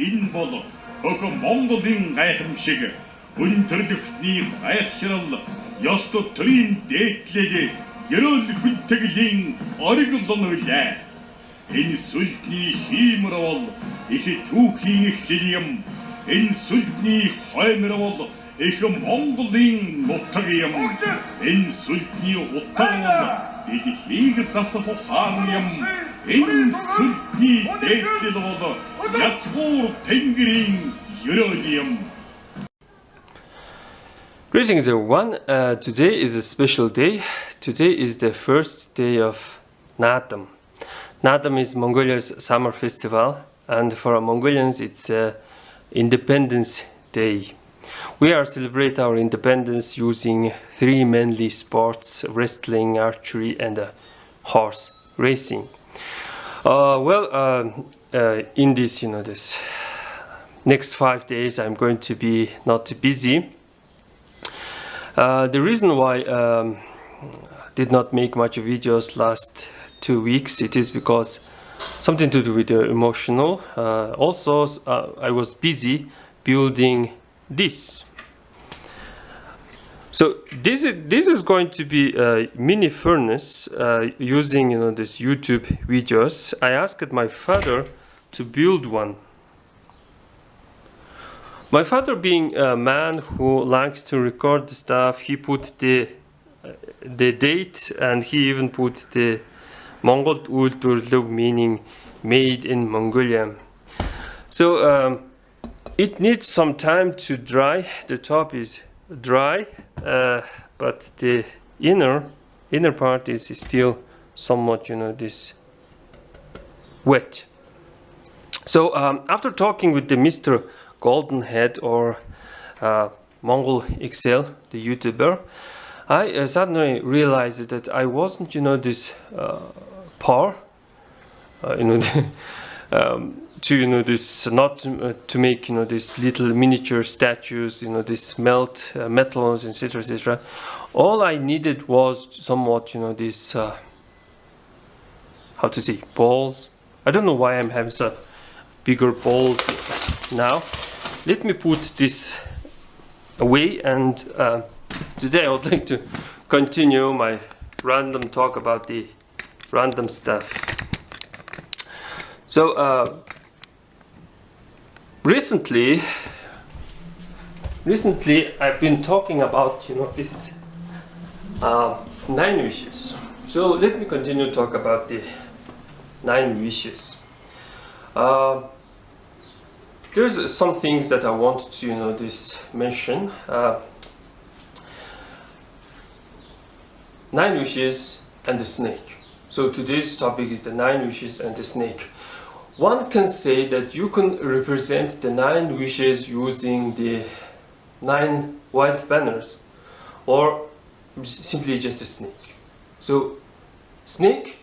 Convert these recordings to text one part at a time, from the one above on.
Энэ бол охин Монголын гайхамшиг үн төрлөختний гайхшрал ёс төтрийн дээдлэг ерөөл хүнтэглийн ориглон үлээ. Энэ сүлдний хиймэр бол их түүхийн эхлэл юм. Энэ сүлдний хоймэр бол их Монголын нутаг юм. Энэ сүлдний утга бол дэлхийг засах ухаан юм. Энэ сүлдний дээдлэл бол язгуур тэнгэрийн ерөөл юм. Greetings everyone, today is a special day. Today is the first day of Naadam. Naadam is Mongolia's summer festival, and for Mongolians it's Independence Day. We are celebrate our independence using three manly sports: wrestling, archery and horse racing. In this, this next 5 days I'm going to be not busy. The reason why did not make much videos last 2 weeks, it is because something to do with the emotional. Also, I was busy building this. So this is going to be a mini furnace using this YouTube videos. I asked my father to build one. My father, being a man who likes to record the stuff, he put the date, and he even put the Mongol Ulturlug, meaning made in Mongolia. So it needs some time to dry. The top is dry, but the inner part is still somewhat, this wet. So after talking with the Mr. Golden Head or Mongol XL, the YouTuber, I suddenly realized that I wasn't, this power, to this not to make these little miniature statues, this melt metals, etc., etc. All I needed was somewhat, this how to say, balls. I don't know why I'm having some bigger balls now. Let me put this away, and today I would like to continue my random talk about the random stuff. So recently I've been talking about this 9 wishes. So let me continue to talk about the 9 wishes. There's some things that I want to mention. 9 wishes and the snake. So today's topic is the 9 wishes and the snake. One can say that you can represent the 9 wishes using the 9 white banners, or simply just a snake. So snake,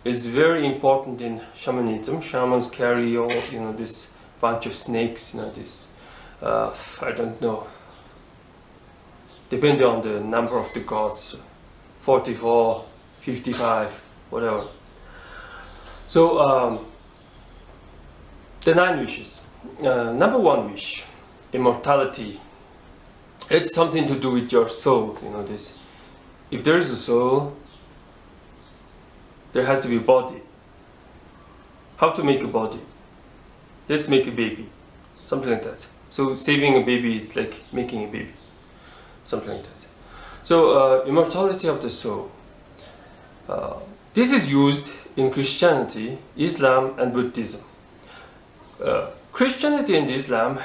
is very important in shamanism. Shamans carry all, this bunch of snakes, this, I don't know, depending on the number of the gods, 44, 55, whatever. So, the 9 wishes. Number 1 wish, immortality. It's something to do with your soul, this. If there is a soul, there has to be a body. How to make a body? Let's make a baby. Something like that. So saving a baby is like making a baby. Something like that. So immortality of the soul. This is used in Christianity, Islam and Buddhism. Christianity and Islam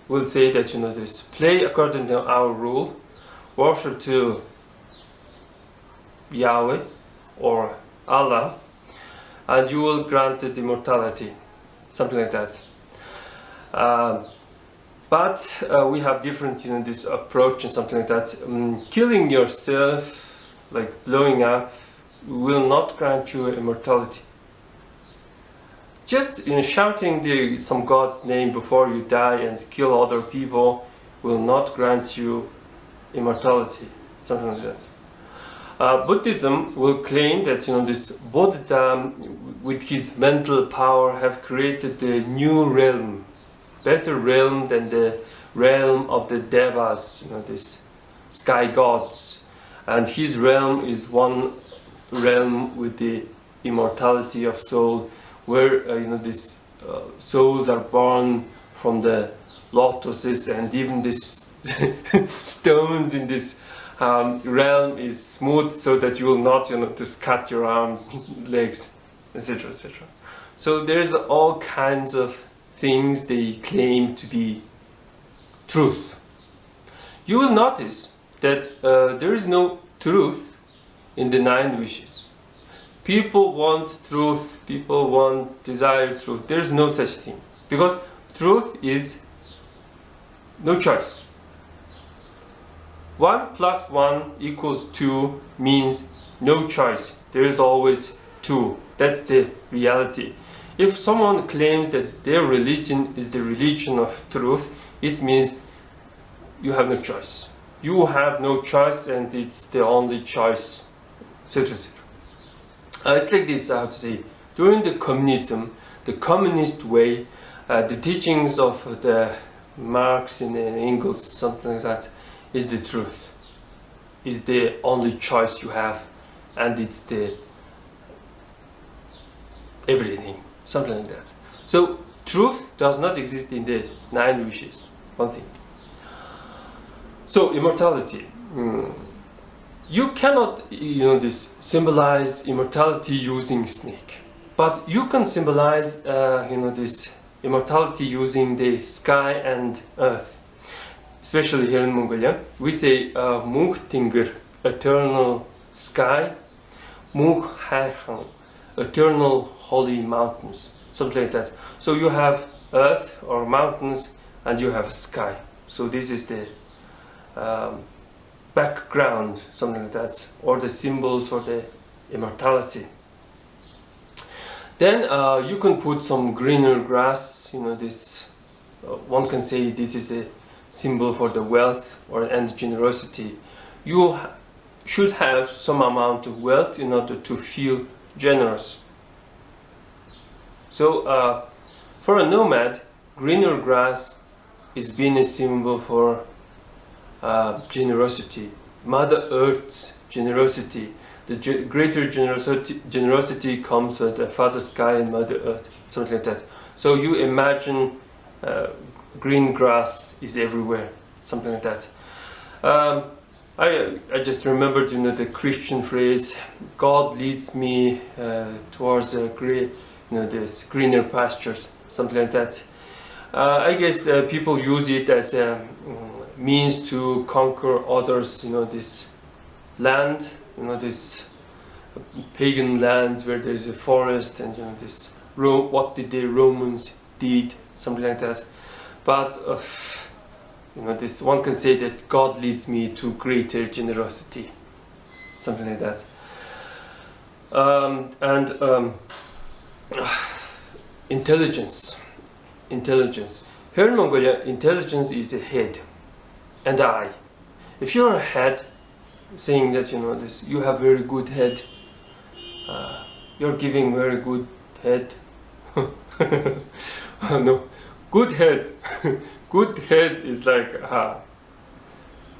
will say that, this, play according to our rule, worship to Yahweh or Allah, and you will grant it immortality, something like that. But we have different, this approach and something like that. Killing yourself, like blowing up, will not grant you immortality. Just shouting some god's name before you die and kill other people will not grant you immortality, something like that. Buddhism will claim that this Bodhidharma, with his mental power, have created a new realm, better realm than the realm of the devas, these sky gods, and his realm is one realm with the immortality of soul, where these souls are born from the lotuses, and even these stones in this realm is smooth, so that you will not just cut your arms, legs, etc., etc. So there's all kinds of things they claim to be truth. You will notice that there is no truth in the 9 wishes. People want truth, people desire truth. There is no such thing, because truth is no choice. 1 + 1 = 2 means no choice. There is always 2. That's the reality. If someone claims that their religion is the religion of truth, it means you have no choice. You have no choice, and it's the only choice, etc., etc. It's like this, I have to say. During the communism, the communist way, the teachings of the Marx and Engels, something like that, is the truth. Is the only choice you have, and it's the everything, something like that. So truth does not exist in the 9 wishes. One thing. So immortality. You cannot, symbolize immortality using snake, but you can symbolize, this immortality using the sky and earth. Especially here in Mongolia, we say Mungtingr, eternal sky, Munghaihang, eternal holy mountains, something like that. So you have earth or mountains, and you have sky. So this is the background, something like that, or the symbols for the immortality. Then you can put some greener grass. This one can say this is a symbol for the wealth and generosity. You should have some amount of wealth in order to feel generous. So for a nomad, greener grass is being a symbol for generosity, Mother Earth's generosity. The greater generosity comes with the Father Sky and Mother Earth, something like that. So you imagine green grass is everywhere, something like that. I just remembered, the Christian phrase, "God leads me towards this greener pastures," something like that. I guess people use it as a means to conquer others. This land, this pagan lands where there's a forest, and this what did the Romans did, something like that. But this one can say that God leads me to greater generosity, something like that. Intelligence. Here in Mongolia, intelligence is a head and eye. If you're a head, saying that you have very good head, you're giving very good head. No, good head. Good head is like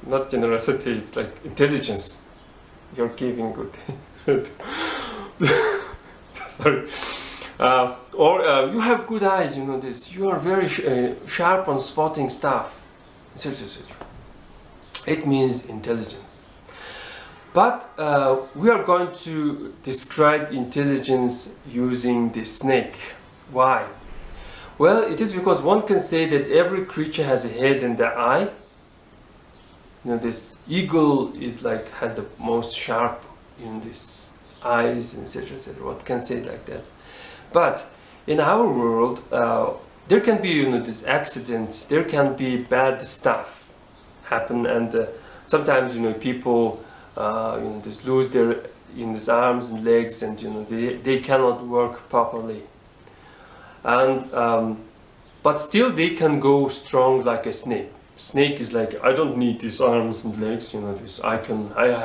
not generosity. It's like intelligence. You're giving good head. Sorry. Or you have good eyes. You are very sharp on spotting stuff, etc., etc. It means intelligence. But we are going to describe intelligence using the snake. Why? Well, it is because one can say that every creature has a head and an eye. This eagle is has the most sharp this eyes, etc., etc. One can say it like that. But in our world, there can be these accidents. There can be bad stuff happen, and sometimes people just lose their these arms and legs, and they cannot work properly. And but still they can go strong like a snake. Snake is like, I don't need these arms and legs. This I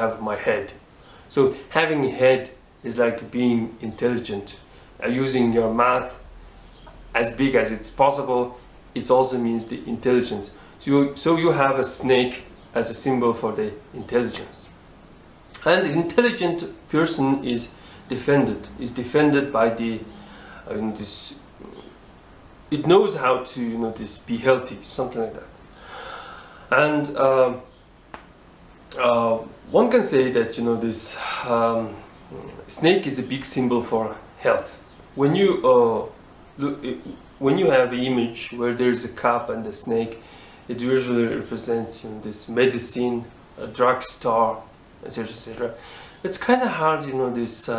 have my head. So having a head is like being intelligent. Using your mouth as big as it's possible, it also means the intelligence. So you have a snake as a symbol for the intelligence. And the intelligent person is defended by the this. It knows how to this be healthy, something like that. And one can say that this snake is a big symbol for health. When you when you have an image where there's a cup and a snake, it usually represents this medicine, a drugstore, etc., etc. It's kind of hard, this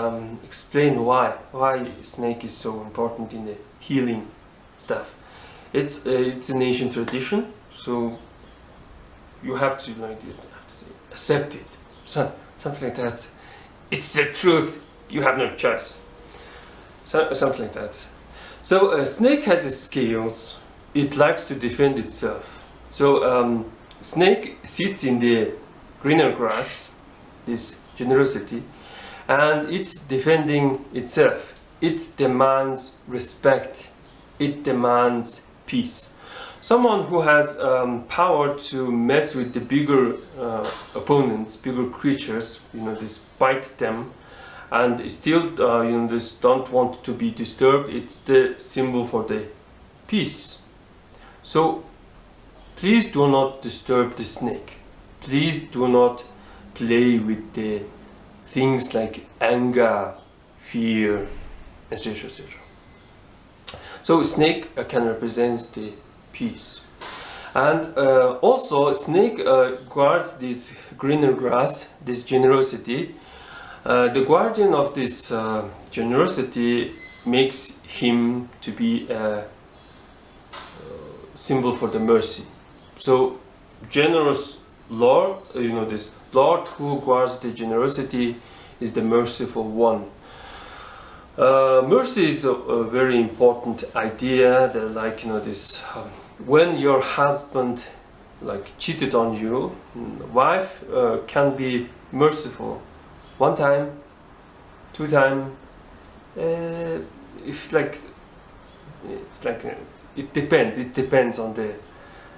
explain why snake is so important in the healing stuff. It's an ancient tradition, so you have to accept it, something like that. It's the truth. You have no choice. Something like that. So a snake has its scales. It likes to defend itself. So snake sits in the greener grass, this generosity, and it's defending itself. It demands respect. It demands peace. Someone who has power to mess with the bigger opponents, bigger creatures, this bite them, and still this don't want to be disturbed. It's the symbol for the peace. So please do not disturb the snake. Please do not play with the things like anger, fear, etc., etc. So snake can represent the peace. And also a snake guards this greener grass, this generosity. The guardian of this generosity makes him to be a symbol for the mercy. So generous Lord, this Lord who guards the generosity is the merciful one. Mercy is a very important idea. That this when your husband cheated on you, wife can be merciful. One time, two time, if it's it depends. It depends on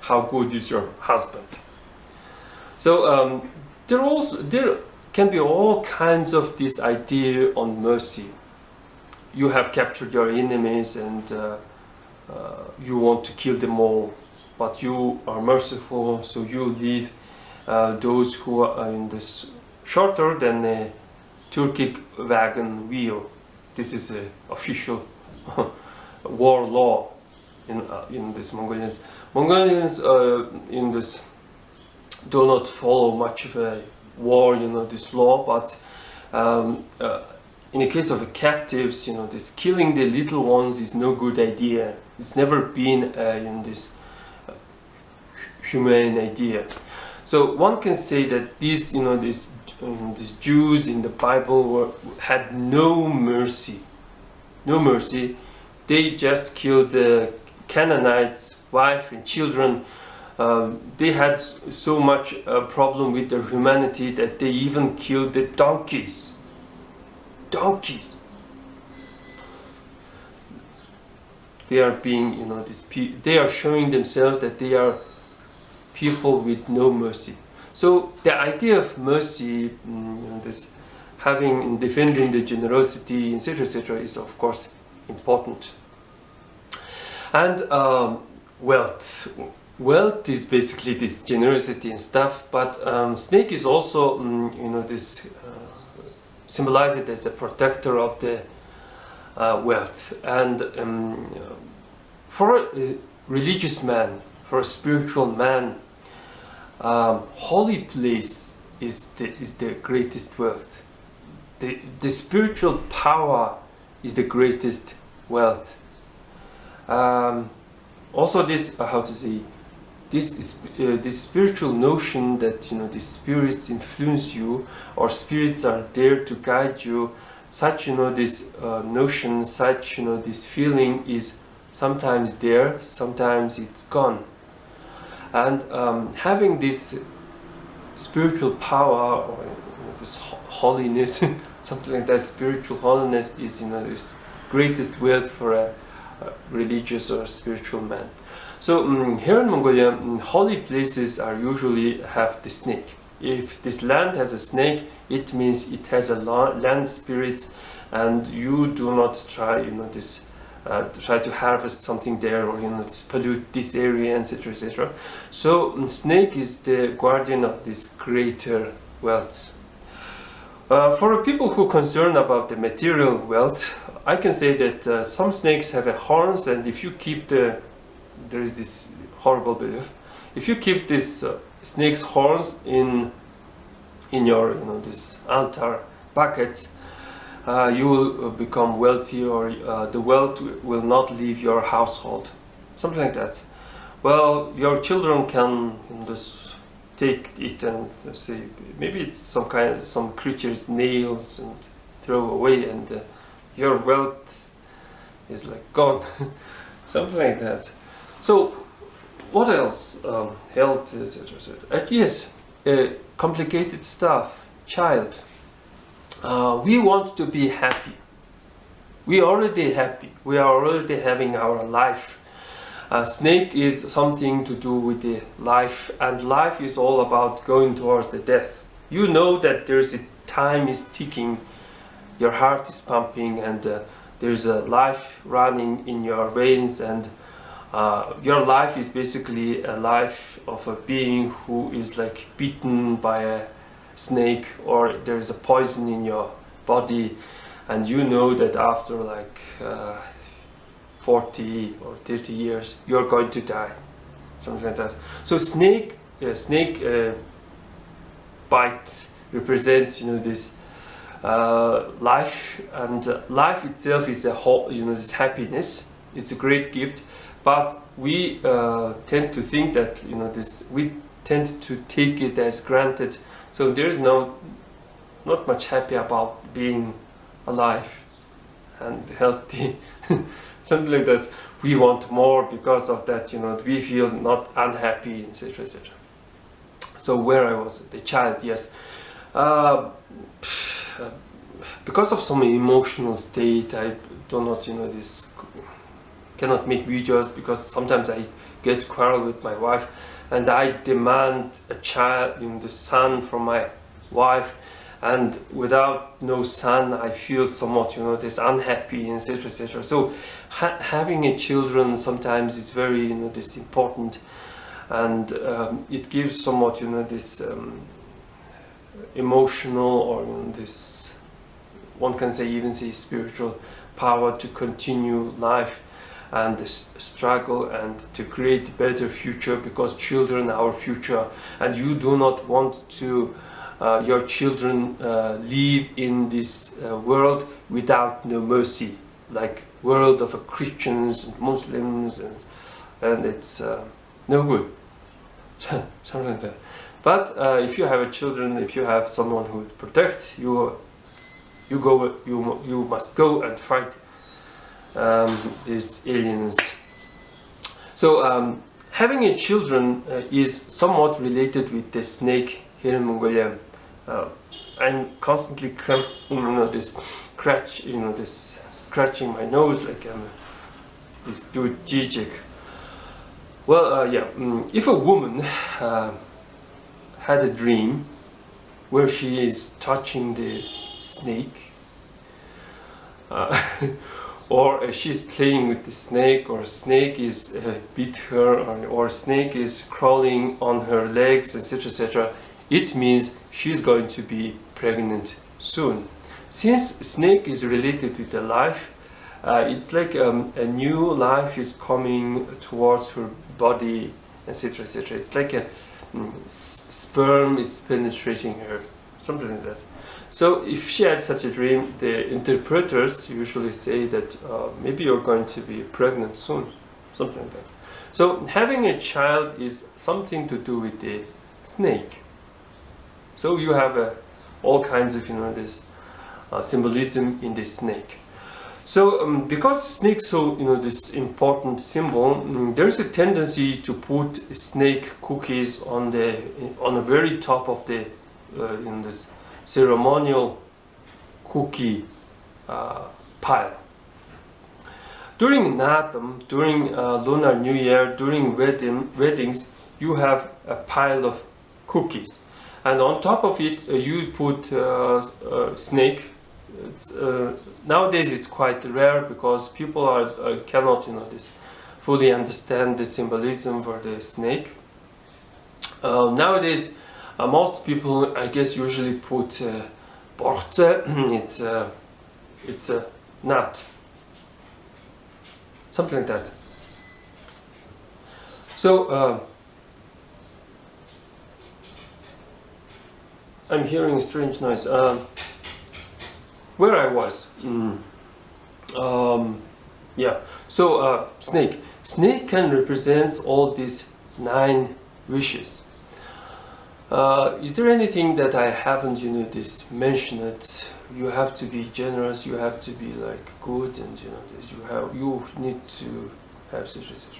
how good is your husband. So there can be all kinds of this idea on mercy. You have captured your enemies and you want to kill them all, but you are merciful, so you leave those who are in this shorter than a Turkic wagon wheel. This is an official war law in this Mongolians. Mongolians in this do not follow much of a war, this law, but in the case of the captives, this killing the little ones is no good idea. It's never been this humane idea. So one can say that these Jews in the Bible had no mercy. No mercy. They just killed the Canaanites, wife and children. They had so much problem with their humanity that they even killed the donkeys. Donkeys. They are being, they are showing themselves that they are people with no mercy. So the idea of mercy, this having defending the generosity, etc., is of course important. And wealth. Wealth is basically this generosity and stuff, but snake is also, this symbolize it as a protector of the wealth. And for a religious man, for a spiritual man, holy place is the greatest wealth. The spiritual power is the greatest wealth. Also, this this spiritual notion that the spirits influence you, or spirits are there to guide you, such this notion, such this feeling is sometimes there, sometimes it's gone. And having this spiritual power, or this holiness, something like that. Spiritual holiness is, this greatest wealth for a religious or spiritual man. So here in Mongolia, holy places are usually have the snake. If this land has a snake, it means it has a land spirit, and you do not try, try to harvest something there, or pollute this area, etc., etc. So snake is the guardian of this greater wealth. For people who are concerned about the material wealth, I can say that some snakes have horns, and if you keep there is this horrible belief. If you keep this snake's horns in your this altar bucket, you will become wealthy, or the wealth will not leave your household, something like that. Well, your children can just take it and say maybe it's some creature's nails and throw away, and your wealth is like gone, something like that. So what else? Health, etc. Yes, complicated stuff. Child. We want to be happy. We are already happy. We are already having our life. Snake is something to do with the life, and life is all about going towards the death. You know that there's a time is ticking, your heart is pumping, and there's a life running in your veins, and your life is basically a life of a being who is like bitten by a snake, or there is a poison in your body, and you know that after like 40 or 30 years you're going to die, something like that. So snake bite represents this life, and life itself is a whole, this happiness. It's a great gift, but we tend to think that we tend to take it as granted. So there is not much happy about being alive and healthy, something like that. We want more because of that. We feel not unhappy, etc., etc. So where I was, the child, yes. Because of some emotional state, I do not, cannot make videos, because sometimes I get quarrel with my wife, and I demand a child, the son from my wife, and without no son, I feel somewhat, this unhappy, etc., etc. So having a children sometimes is very, this important, and it gives somewhat, this emotional, or this, one can say, even say spiritual power to continue life and the struggle, and to create a better future, because children are our future, and you do not want to your children live in this world without no mercy, like world of Christians and Muslims, and it's no good, something like that. But if you have a children, if you have someone who protects you, you must go and fight these aliens. So having a children is somewhat related with the snake here in Mongolia. I'm constantly scratching my nose like this dude Jijik. Well, if a woman had a dream where she is touching the snake, or she's playing with the snake, or snake is bit her, or snake is crawling on her legs, etc., etc., it means she's going to be pregnant soon. Since snake is related with the life, it's like a new life is coming towards her body, etc., etc. It's like a sperm is penetrating her, something like that. So if she had such a dream, the interpreters usually say that maybe you're going to be pregnant soon, something like that. So having a child is something to do with the snake. So you have all kinds of this symbolism in the snake. So because snake so this important symbol, there's a tendency to put snake cookies on the very top of the this ceremonial cookie pile. During Natam, during Lunar New Year, during weddings, you have a pile of cookies, and on top of it you put snake. Nowadays it's quite rare because people cannot fully understand the symbolism for the snake. Nowadays most people, I guess, usually put borte. It's a nut, something like that. So I'm hearing a strange noise. Where I was? Yeah. So snake. Snake can represent all these 9 wishes. Is there anything that I haven't, mentioned? You have to be generous. You have to be good, and you need to have such and such.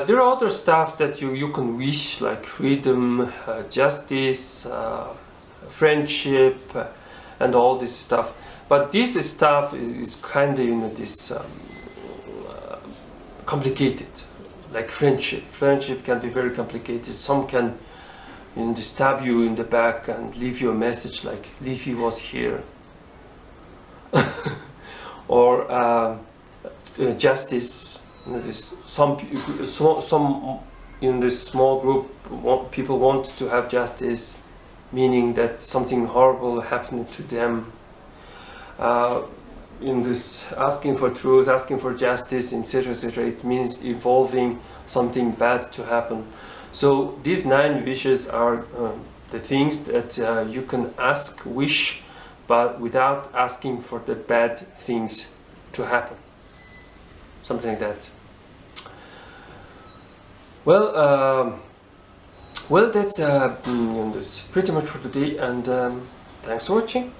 There are other stuff that you can wish, like freedom, justice, friendship, and all this stuff. But this stuff is kind of this complicated, like friendship. Friendship can be very complicated. Some can stab you in the back and leave you a message like Leafy was here. Or justice. Some in this small group, people want to have justice, meaning that something horrible happened to them. In this asking for truth, asking for justice, etc., etc., it means involving something bad to happen. So these 9 wishes are the things that you can wish, but without asking for the bad things to happen. Something like that. Well, that's pretty much for today, and thanks for watching.